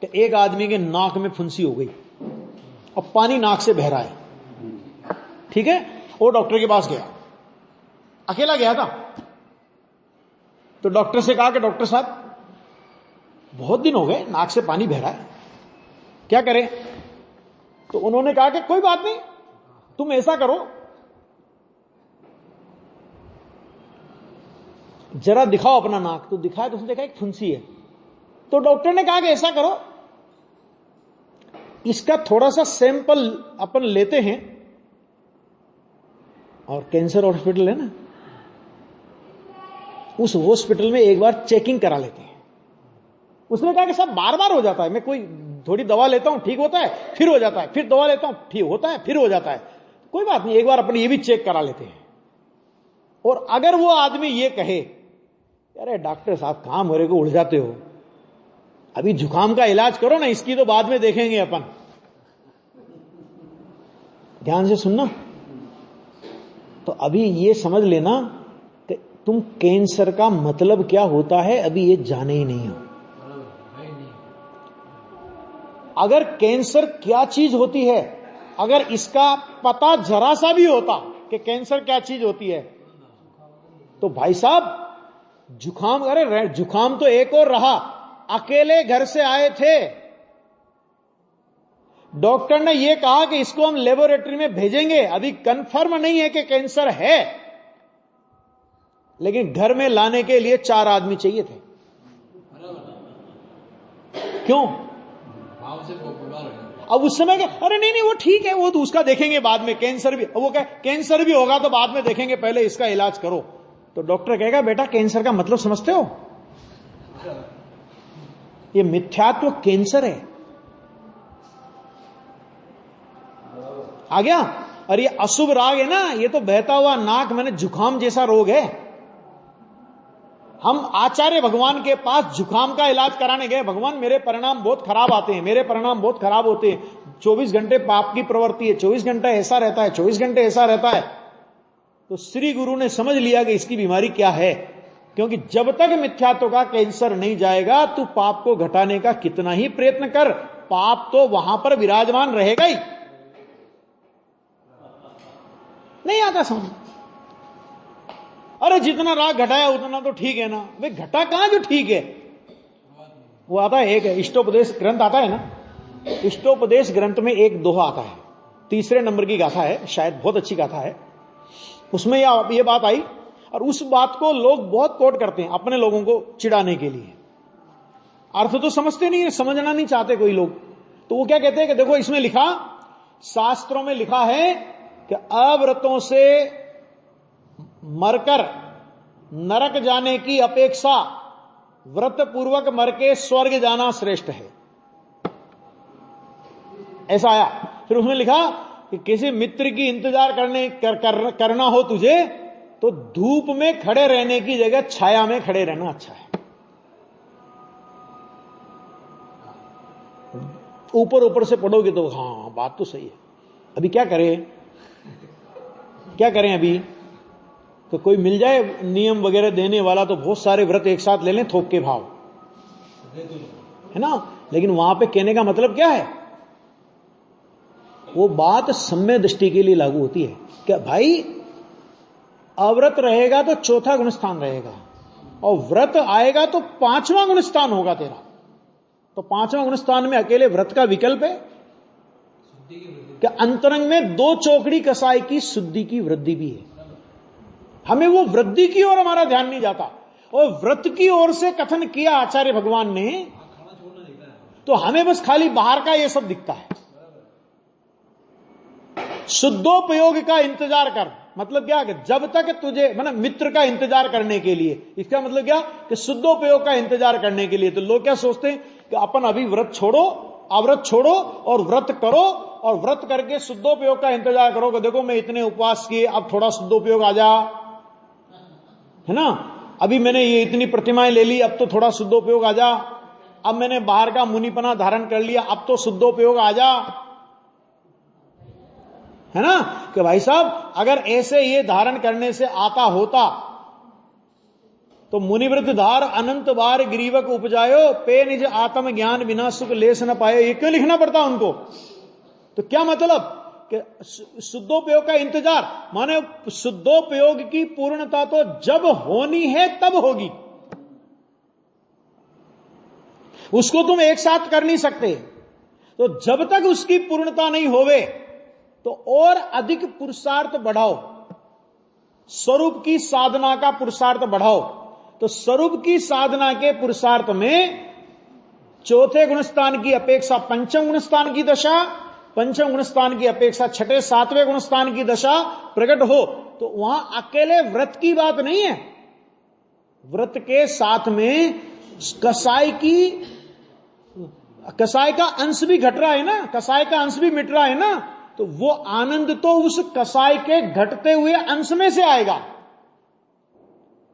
कि एक आदमी के नाक में फुंसी हो गई और पानी नाक से बह रहा है, ठीक है, वो डॉक्टर के पास गया, अकेला गया था। तो डॉक्टर से कहा कि डॉक्टर साहब बहुत दिन हो गए, नाक से पानी बह रहा है, क्या करें? तो उन्होंने कहा कि कोई बात नहीं, तुम ऐसा करो, जरा दिखाओ अपना नाक। तो दिखाया तो उसने देखा एक फुंसी है। तो डॉक्टर ने कहा कि ऐसा करो, इसका थोड़ा सा सैंपल अपन लेते हैं और कैंसर हॉस्पिटल है ना, उस हॉस्पिटल में एक बार चेकिंग करा लेते हैं। उसने कहा कि साहब बार बार हो जाता है, मैं कोई थोड़ी दवा लेता हूं ठीक होता है, फिर हो जाता है, फिर दवा लेता हूं ठीक होता है, फिर हो जाता है, कोई बात नहीं, एक बार अपन ये भी चेक करा लेते हैं। और अगर वो आदमी ये कहे, अरे डॉक्टर साहब काम हो रहे को उड़ जाते हो, अभी जुकाम का इलाज करो ना, इसकी तो बाद में देखेंगे अपन। ध्यान से सुनना। तो अभी ये समझ लेना कि तुम कैंसर का मतलब क्या होता है अभी ये जाने ही नहीं हो। अगर कैंसर क्या चीज होती है, अगर इसका पता जरा सा भी होता कि कैंसर क्या चीज होती है, तो भाई साहब जुकाम, अरे जुकाम तो एक और रहा, अकेले घर से आए थे, डॉक्टर ने यह कहा कि इसको हम लेबोरेटरी में भेजेंगे, अभी कंफर्म नहीं है कि कैंसर है, लेकिन घर में लाने के लिए 4 आदमी चाहिए थे। क्यों? अब उस समय अरे नहीं नहीं वो ठीक है, वो तो उसका देखेंगे बाद में, कैंसर भी, वो क्या कैंसर भी होगा तो बाद में देखेंगे, पहले इसका इलाज करो। तो डॉक्टर कहेगा बेटा कैंसर का मतलब समझते हो? ये मिथ्यात्व कैंसर है। आ गया? और ये अशुभ राग है ना, ये तो बहता हुआ नाक, मैंने जुकाम जैसा रोग है। हम आचार्य भगवान के पास जुकाम का इलाज कराने गए, भगवान मेरे परिणाम बहुत खराब आते हैं, मेरे परिणाम बहुत खराब होते हैं, 24 घंटे पाप की प्रवृत्ति है, 24 घंटे ऐसा रहता है, 24 घंटे ऐसा रहता है। तो श्री गुरु ने समझ लिया कि इसकी बीमारी क्या है, क्योंकि जब तक मिथ्यात्व का कैंसर नहीं जाएगा, तू पाप को घटाने का कितना ही प्रयत्न कर, पाप तो वहां पर विराजमान रहेगा ही। नहीं आता समझ? अरे जितना राग घटाया उतना तो ठीक है ना, वे घटा कहां जो ठीक है? वो आता है एक इष्टोपदेश ग्रंथ आता है ना, इष्टोपदेश ग्रंथ में एक दोहा आता है, 3 नंबर की गाथा है, शायद बहुत अच्छी गाथा है। उसमें ये बात आई, और उस बात को लोग बहुत कोट करते हैं अपने लोगों को चिढ़ाने के लिए। अर्थ तो समझते नहीं है, समझना नहीं चाहते कोई लोग। तो वो क्या कहते हैं कि देखो इसमें लिखा, शास्त्रों में लिखा है कि अव्रतों से मरकर नरक जाने की अपेक्षा व्रत पूर्वक मर के स्वर्ग जाना श्रेष्ठ है, ऐसा आया। फिर उसमें लिखा कि किसी मित्र की इंतजार करना हो तुझे, तो धूप में खड़े रहने की जगह छाया में खड़े रहना अच्छा है। ऊपर ऊपर से पढ़ोगे तो हाँ बात तो सही है। अभी क्या करें, क्या करें? अभी तो कोई मिल जाए नियम वगैरह देने वाला तो बहुत सारे व्रत एक साथ ले लें थोक के भाव, है ना। लेकिन वहां पे कहने का मतलब क्या है? वो बात सम्य दृष्टि के लिए लागू होती है क्या भाई, अव्रत रहेगा तो 4था गुण स्थान रहेगा, और व्रत आएगा तो 5वां गुण स्थान होगा तेरा। तो 5वां गुण स्थान में अकेले व्रत का विकल्प है क्या? अंतरंग में 2 चौकड़ी कसाई की शुद्धि की वृद्धि भी है। हमें वो वृद्धि की ओर हमारा ध्यान नहीं जाता। और व्रत की ओर से कथन किया आचार्य भगवान ने, तो हमें बस खाली बाहर का ये सब दिखता है। शुद्धोपयोग का इंतजार कर, मतलब क्या कि जब तक तुझे मतलब मित्र का इंतजार करने के लिए, इसका मतलब क्या कि शुद्धोपयोग का इंतजार करने के लिए। तो लोग क्या सोचते हैं कि अपन अभी व्रत छोड़ो, अव्रत छोड़ो और व्रत करो, और व्रत करके शुद्धोपयोग का इंतजार करो कि देखो मैं इतने उपवास किए, अब थोड़ा शुद्धोपयोग आ जा, है ना, अभी मैंने ये इतनी प्रतिमाएं ले ली, अब तो थोड़ा शुद्धोपयोग आ जा, अब मैंने बाहर का मुनिपना धारण कर लिया, अब तो शुद्धोपयोग आ जा, है ना। कि भाई साहब अगर ऐसे ये धारण करने से आता होता तो मुनिव्रत धार अनंत बार ग्रीवक उपजायो, पे निज आत्म ज्ञान बिना सुख लेस न पाए, ये क्यों लिखना पड़ता उनको। तो क्या मतलब कि शुद्धोपयोग का इंतजार, माने शुद्धोपयोग की पूर्णता तो जब होनी है तब होगी, उसको तुम एक साथ कर नहीं सकते। तो जब तक उसकी पूर्णता नहीं होवे तो और अधिक पुरुषार्थ बढ़ाओ, स्वरूप की साधना का पुरुषार्थ बढ़ाओ। तो स्वरूप की साधना के पुरुषार्थ में चौथे गुणस्थान की अपेक्षा पंचम गुणस्थान की दशा, पंचम गुणस्थान की अपेक्षा छठे सातवें गुणस्थान की दशा प्रकट हो, तो वहां अकेले व्रत की बात नहीं है, व्रत के साथ में कसाय का अंश भी घट रहा है ना, कसाय का अंश भी मिट रहा है ना। तो वो आनंद तो उस कसाय के घटते हुए अंश में से आएगा,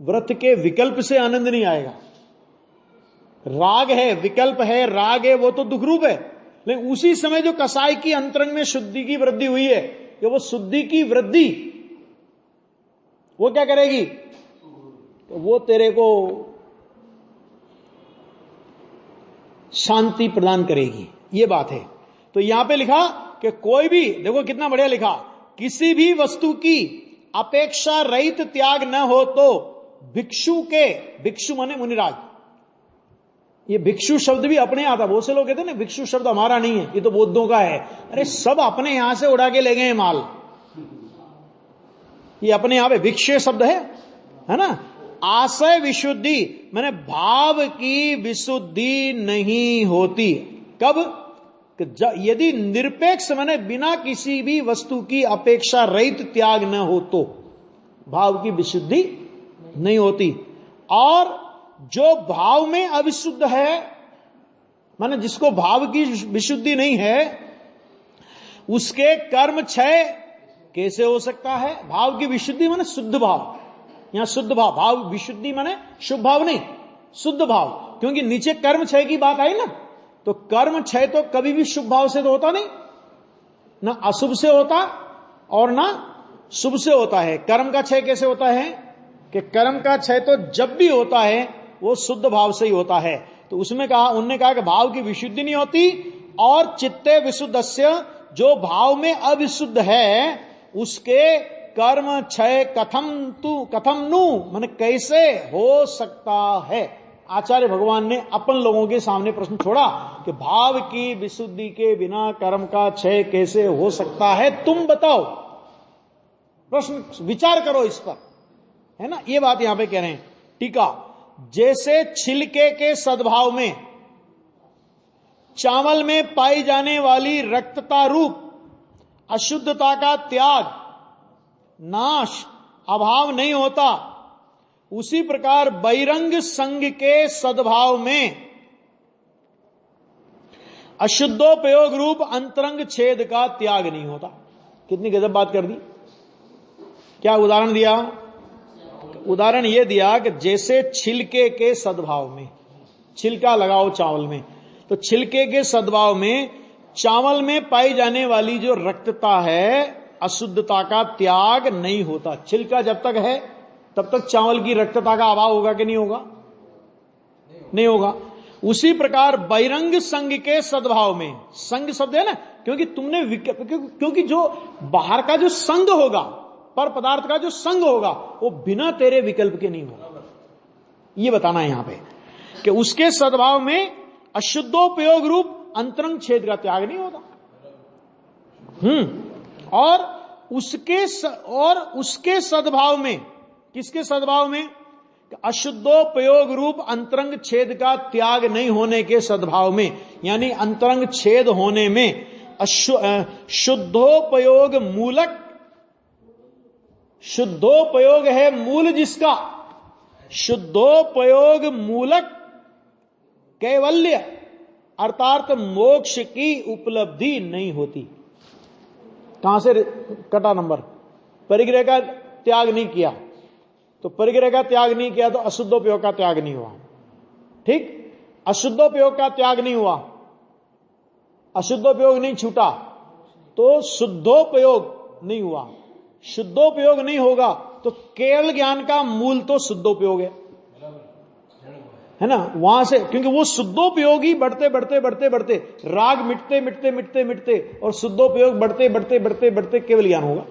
व्रत के विकल्प से आनंद नहीं आएगा। राग है, विकल्प है, राग है, वो तो दुख रूप है, लेकिन उसी समय जो कसाय की अंतरंग में शुद्धि की वृद्धि हुई है, कि वो शुद्धि की वृद्धि वो क्या करेगी, तो वो तेरे को शांति प्रदान करेगी, ये बात है। तो यहां पे लिखा कि कोई भी, देखो कितना बढ़िया लिखा, किसी भी वस्तु की अपेक्षा रहित त्याग न हो तो भिक्षु के, भिक्षु माने मुनिराज, ये भिक्षु शब्द भी अपने आता, बहुत से लोग कहते हैं ना भिक्षु शब्द हमारा नहीं है, ये तो बौद्धों का है। अरे सब अपने यहां से उड़ा के ले गए माल, ये अपने यहां पे भिक्षे शब्द है ना। आशय विशुद्धि माने भाव की विशुद्धि नहीं होती, कब, यदि निरपेक्ष माने बिना किसी भी वस्तु की अपेक्षा रहित त्याग न हो तो भाव की विशुद्धि नहीं होती। और जो भाव में अविशुद्ध है, माने जिसको भाव की विशुद्धि नहीं है, उसके कर्म क्षय कैसे हो सकता है। भाव की विशुद्धि माने शुद्ध भाव, यहां शुद्ध भाव, भाव विशुद्धि माने शुभ भाव नहीं, शुद्ध भाव, क्योंकि नीचे कर्म क्षय की बात आई ना, तो कर्म क्षय तो कभी भी शुभ भाव से तो होता नहीं, ना अशुभ से होता और ना शुभ से होता है। कर्म का क्षय कैसे होता है कि कर्म का क्षय तो जब भी होता है वो शुद्ध भाव से ही होता है। तो उसमें कहा, उन्होंने कहा कि भाव की विशुद्धि नहीं होती, और चित्ते विशुद्धस्य, जो भाव में अविशुद्ध है उसके कर्म क्षय कथम नु माने कैसे हो सकता है। आचार्य भगवान ने अपन लोगों के सामने प्रश्न छोड़ा कि भाव की विशुद्धि के बिना कर्म का क्षय कैसे हो सकता है, तुम बताओ, प्रश्न विचार करो इस पर, है ना। ये बात यहां पे कह रहे हैं। टीका, जैसे छिलके के सद्भाव में चावल में पाई जाने वाली रक्तता रूप अशुद्धता का त्याग, नाश, अभाव नहीं होता, उसी प्रकार बहिरंग संग के सद्भाव में अशुद्धोपयोग रूप अंतरंग छेद का त्याग नहीं होता। कितनी गजब बात कर दी। क्या उदाहरण दिया, उदाहरण यह दिया कि जैसे छिलके के सद्भाव में, छिलका लगाओ चावल में, तो छिलके के सद्भाव में चावल में पाई जाने वाली जो रक्तता है, अशुद्धता का त्याग नहीं होता। छिलका जब तक है तब तक चावल की रक्तता का अभाव होगा कि नहीं होगा, नहीं होगा। उसी प्रकार बहिरंग संग के सद्भाव में, संग शब्द है ना, क्योंकि तुमने क्योंकि जो बाहर का जो संग होगा, पर पदार्थ का जो संग होगा, वो बिना तेरे विकल्प के नहीं होगा। ये बताना है यहां पे कि उसके सद्भाव में अशुद्धोपयोग रूप अंतरंग छेद का त्याग नहीं होता। और उसके सद्भाव में, किसके सद्भाव में अशुद्धोपयोग रूप अंतरंग छेद का त्याग नहीं होने के सद्भाव में, यानी अंतरंग छेद होने में शुद्धोपयोग मूलक, शुद्धोपयोग है मूल जिसका, शुद्धोपयोग मूलक कैवल्य अर्थात मोक्ष की उपलब्धि नहीं होती। कहां से कटा नंबर? परिग्रह का त्याग नहीं किया, तो परिग्रह का त्याग नहीं किया तो अशुद्धोपयोग का त्याग नहीं हुआ। ठीक, अशुद्धोपयोग का त्याग नहीं हुआ, अशुद्धोपयोग नहीं छूटा, तो शुद्धोपयोग नहीं हुआ। शुद्धोपयोग नहीं होगा तो केवल ज्ञान का मूल तो शुद्धोपयोग है ना, वहां से, क्योंकि वो शुद्धोपयोगी बढ़ते बढ़ते बढ़ते बढ़ते राग मिटते मिटते मिटते मिटते और शुद्धोपयोग बढ़ते बढ़ते बढ़ते बढ़ते केवल ज्ञान होगा।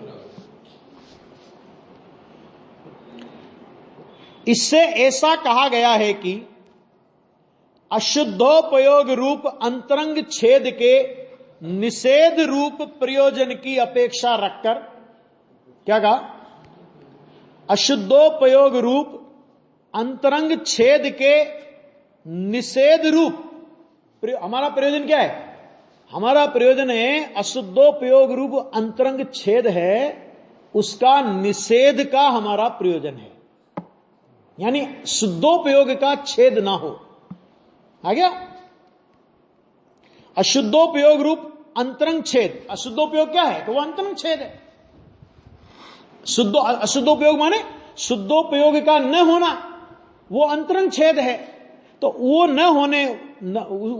इससे ऐसा कहा गया है कि अशुद्धोपयोग रूप अंतरंग छेद के निषेध रूप प्रयोजन की अपेक्षा रखकर, क्या कहा? अशुद्धोपयोग रूप अंतरंग छेद के निषेध रूप, हमारा प्रयोजन क्या है? हमारा प्रयोजन है अशुद्धोपयोग रूप अंतरंग छेद है, उसका निषेध का हमारा प्रयोजन है, यानी शुद्धोपयोग का छेद ना हो। आ गया? अशुद्धोपयोग रूप अंतरंग छेद, अशुद्धोपयोग क्या है? तो वो अंतरंग छेद है। अशुद्धोपयोग माने शुद्धोपयोग का न होना, वो अंतरंग छेद है। तो वो न होने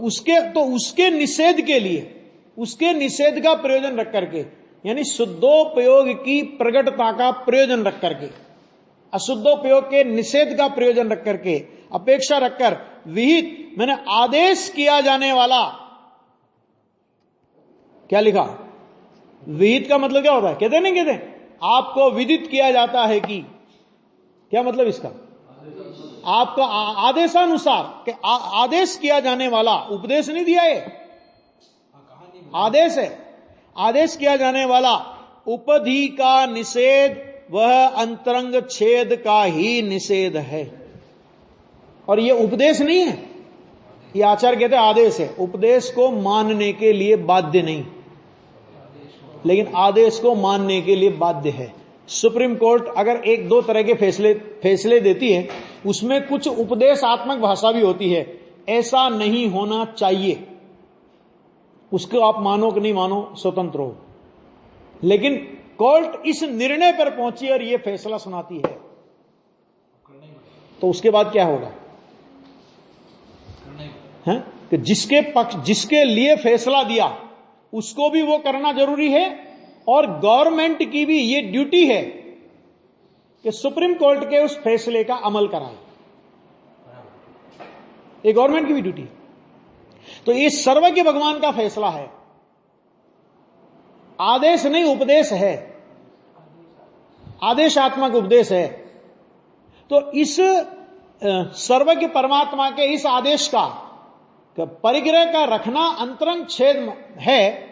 उसके निषेध के लिए, उसके निषेध का प्रयोजन रख करके, यानी शुद्धोपयोग की प्रगटता का प्रयोजन रख करके, अशुद्धोपयोग के निषेध का प्रयोजन रख करके, अपेक्षा रखकर विहित, मैंने आदेश किया जाने वाला, क्या लिखा? विहित का मतलब क्या होता है? कहते नहीं कहते? आपको विदित किया जाता है कि, क्या मतलब इसका? आपका आदेशानुसार के आदेश किया जाने वाला, उपदेश नहीं दिया है, आदेश है। आदेश किया जाने वाला उपधि का निषेध वह अंतरंग छेद का ही निषेध है, और यह उपदेश नहीं है, ये आचार्य कहते हैं आदेश है। उपदेश को मानने के लिए बाध्य नहीं, लेकिन आदेश को मानने के लिए बाध्य है। सुप्रीम कोर्ट अगर एक दो तरह के फैसले देती है, उसमें कुछ उपदेशात्मक भाषा भी होती है, ऐसा नहीं होना चाहिए। उसको आप मानो कि नहीं मानो, स्वतंत्र हो, लेकिन कोर्ट इस निर्णय पर पहुंची और यह फैसला सुनाती है, तो उसके बाद क्या होगा? है कि जिसके लिए फैसला दिया उसको भी वो करना जरूरी है, और गवर्नमेंट की भी ये ड्यूटी है कि सुप्रीम कोर्ट के उस फैसले का अमल कराए। ये गवर्नमेंट की भी ड्यूटी है। तो ये सर्वज्ञ भगवान का फैसला है, आदेश नहीं उपदेश है, आदेशात्मक उपदेश है। तो इस सर्वज्ञ परमात्मा के इस आदेश का परिग्रह का रखना अंतरंग छेद है,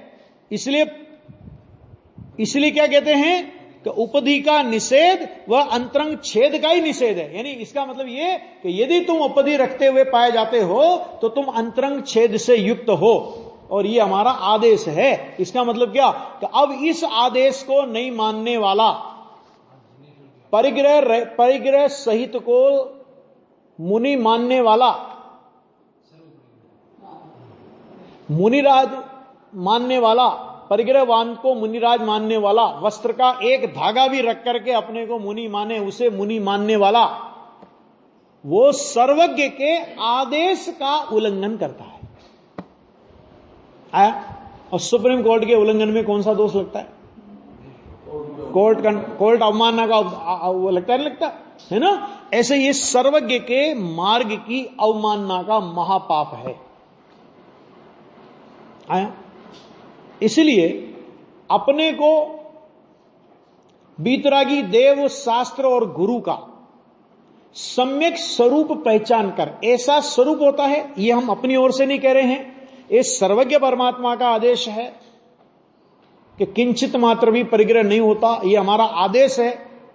इसलिए क्या कहते हैं कि उपधि का निषेध वह अंतरंग छेद का ही निषेध है। यानी इसका मतलब ये कि यदि तुम उपधि रखते हुए पाए जाते हो तो तुम अंतरंग छेद से युक्त हो, और ये हमारा आदेश है। इसका मतलब क्या कि अब इस आदेश को नहीं मानने वाला, परिग्रह सहित को मुनि मानने वाला, मुनिराज मानने वाला, परिग्रहवान को मुनिराज मानने वाला, वस्त्र का एक धागा भी रख करके अपने को मुनि माने, उसे मुनि मानने वाला, वो सर्वज्ञ के आदेश का उल्लंघन करता है। आया? और सुप्रीम कोर्ट के उल्लंघन में कौन सा दोष लगता है? कोर्ट अवमानना का वो लगता है, नहीं लगता है ना? ऐसे ये सर्वज्ञ के मार्ग की अवमानना का महापाप है। आया? इसलिए अपने को बीतरागी देव, शास्त्र और गुरु का सम्यक स्वरूप पहचान कर, ऐसा स्वरूप होता है, ये हम अपनी ओर से नहीं कह रहे हैं, ये सर्वज्ञ परमात्मा का आदेश है कि किंचित मात्र भी परिग्रह नहीं होता, ये हमारा आदेश है।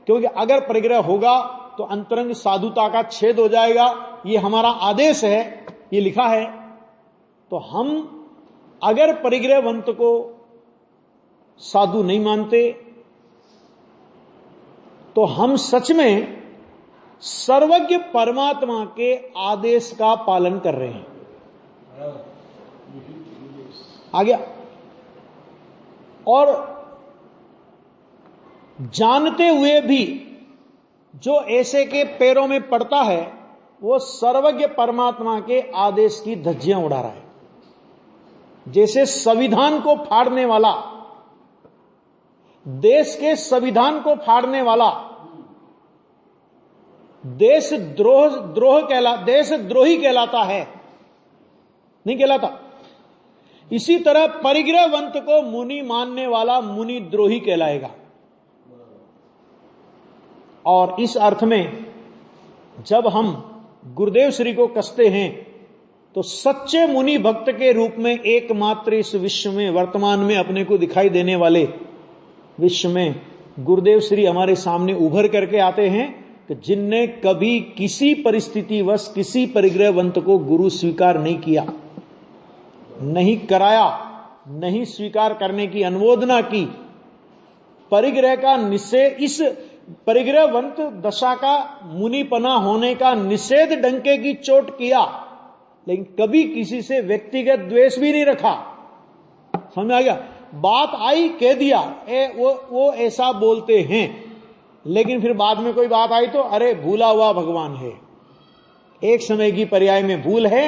क्योंकि अगर परिग्रह होगा तो अंतरंग साधुता का छेद हो जाएगा, ये हमारा आदेश है, ये लिखा है। तो हम अगर परिग्रहवंत को साधु नहीं मानते तो हम सच में सर्वज्ञ परमात्मा के आदेश का पालन कर रहे हैं। आ गया। और जानते हुए भी जो ऐसे के पैरों में पड़ता है वो सर्वज्ञ परमात्मा के आदेश की धज्जियां उड़ा रहा है। जैसे संविधान को फाड़ने वाला, देश के संविधान को फाड़ने वाला देशद्रोही कहलाता है, नहीं कहलाता? इसी तरह परिग्रहवंत को मुनि मानने वाला मुनि द्रोही कहलाएगा। और इस अर्थ में जब हम गुरुदेव श्री को कसते हैं तो सच्चे मुनि भक्त के रूप में एकमात्र इस विश्व में वर्तमान में अपने को दिखाई देने वाले विश्व में गुरुदेव श्री हमारे सामने उभर करके आते हैं कि जिनने कभी किसी परिस्थितिवश किसी परिग्रहवंत को गुरु स्वीकार नहीं किया, नहीं कराया, नहीं स्वीकार करने की अनुमोदना की। परिग्रह का निषेध, इस परिग्रहवंत दशा का मुनिपना होने का निषेध डंके की चोट किया, लेकिन कभी किसी से व्यक्तिगत द्वेष भी नहीं रखा। समझ आ गया? बात आई कह दिया, वो ऐसा बोलते हैं, लेकिन फिर बाद में कोई बात आई तो अरे भूला हुआ भगवान है। एक समय की पर्याय में भूल है,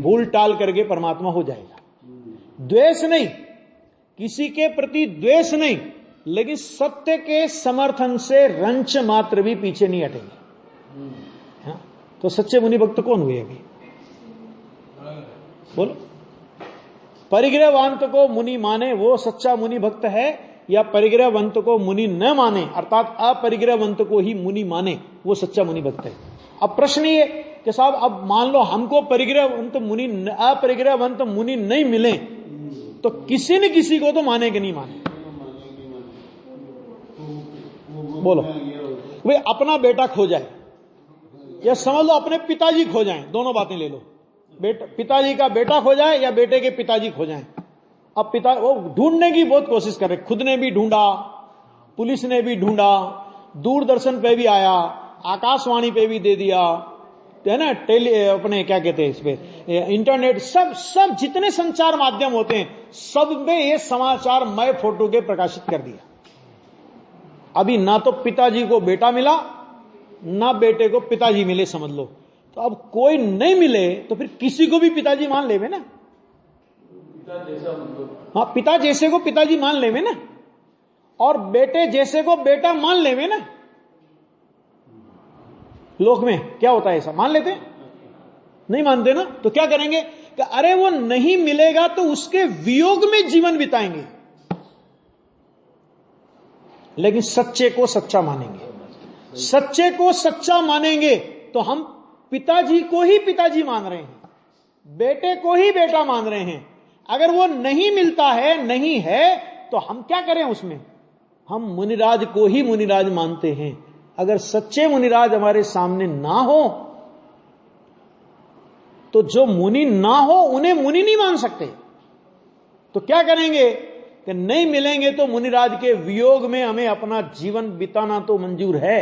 भूल टाल करके परमात्मा हो जाएगा। द्वेष नहीं, किसी के प्रति द्वेष नहीं, लेकिन सत्य के समर्थन से रंच मात्र भी पीछे नहीं हटेंगे। हाँ? तो सच्चे मुनि भक्त कौन हुए अभी? बोलो। परिग्रहवंत को मुनि माने वो सच्चा मुनि भक्त है, या परिग्रहवंत को मुनि न माने अर्थात अपरिग्रहवंत को ही मुनि माने वो सच्चा मुनि भक्त है। अब प्रश्न ये कि साहब अब मान लो हमको परिग्रहवंत मुनि अपरिग्रहवंत मुनि नहीं मिले तो किसी न किसी को तो माने कि नहीं माने? बोलो। वे अपना बेटा खो जाए या समझ लो अपने पिताजी खो जाएं, दोनों बातें ले लो। पिताजी का बेटा खो जाए या बेटे के पिताजी खो जाएं। अब पिता वो ढूंढने की बहुत कोशिश कर रहे, खुद ने भी ढूंढा, पुलिस ने भी ढूंढा, दूरदर्शन पे भी आया, आकाशवाणी पे भी दे दिया, है ना, अपने क्या कहते हैं इस पे, इंटरनेट, सब जितने संचार माध्यम होते हैं सब में ये समाचार मय फोटो के प्रकाशित कर दिया। अभी ना तो पिताजी को बेटा मिला, ना बेटे को पिताजी मिले, समझ लो। तो अब कोई नहीं मिले तो फिर किसी को भी पिताजी मान लेवे ना। हाँ, पिता जैसे को पिताजी मान लेवे ना, और बेटे जैसे को बेटा मान लेवे ना। लोक में क्या होता है, ऐसा मान लेते? नहीं मानते ना। तो क्या करेंगे कि अरे वो नहीं मिलेगा तो उसके वियोग में जीवन बिताएंगे, लेकिन सच्चे को सच्चा मानेंगे। सच्चे को सच्चा मानेंगे तो हम पिताजी को ही पिताजी मान रहे हैं, बेटे को ही बेटा मान रहे हैं। अगर वो नहीं मिलता है, नहीं है, तो हम क्या करें उसमें? हम मुनिराज को ही मुनिराज मानते हैं। अगर सच्चे मुनिराज हमारे सामने ना हो तो जो मुनि ना हो उन्हें मुनि नहीं मान सकते। तो क्या करेंगे कि नहीं मिलेंगे तो मुनिराज के वियोग में हमें अपना जीवन बिताना तो मंजूर है,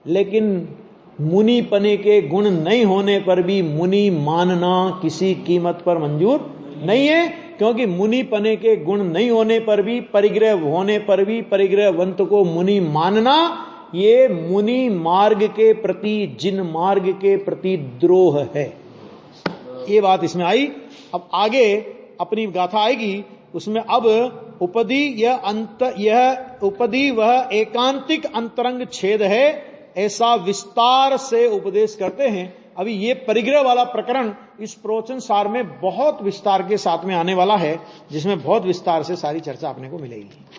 लेकिन मुनि पने के गुण नहीं होने पर भी मुनि मानना किसी कीमत पर मंजूर नहीं है। क्योंकि मुनि पने के गुण नहीं होने पर भी, परिग्रह होने पर भी परिग्रहवंत को मुनि मानना ये मुनि मार्ग के प्रति, जिन मार्ग के प्रति द्रोह है। ये बात इसमें आई। अब आगे अपनी गाथा आएगी, उसमें अब यह उपदी वह एकांतिक अंतरंग छेद है, ऐसा विस्तार से उपदेश करते हैं। अभी ये परिग्रह वाला प्रकरण इस प्रवचन सार में बहुत विस्तार के साथ में आने वाला है, जिसमें बहुत विस्तार से सारी चर्चा अपने को मिलेगी।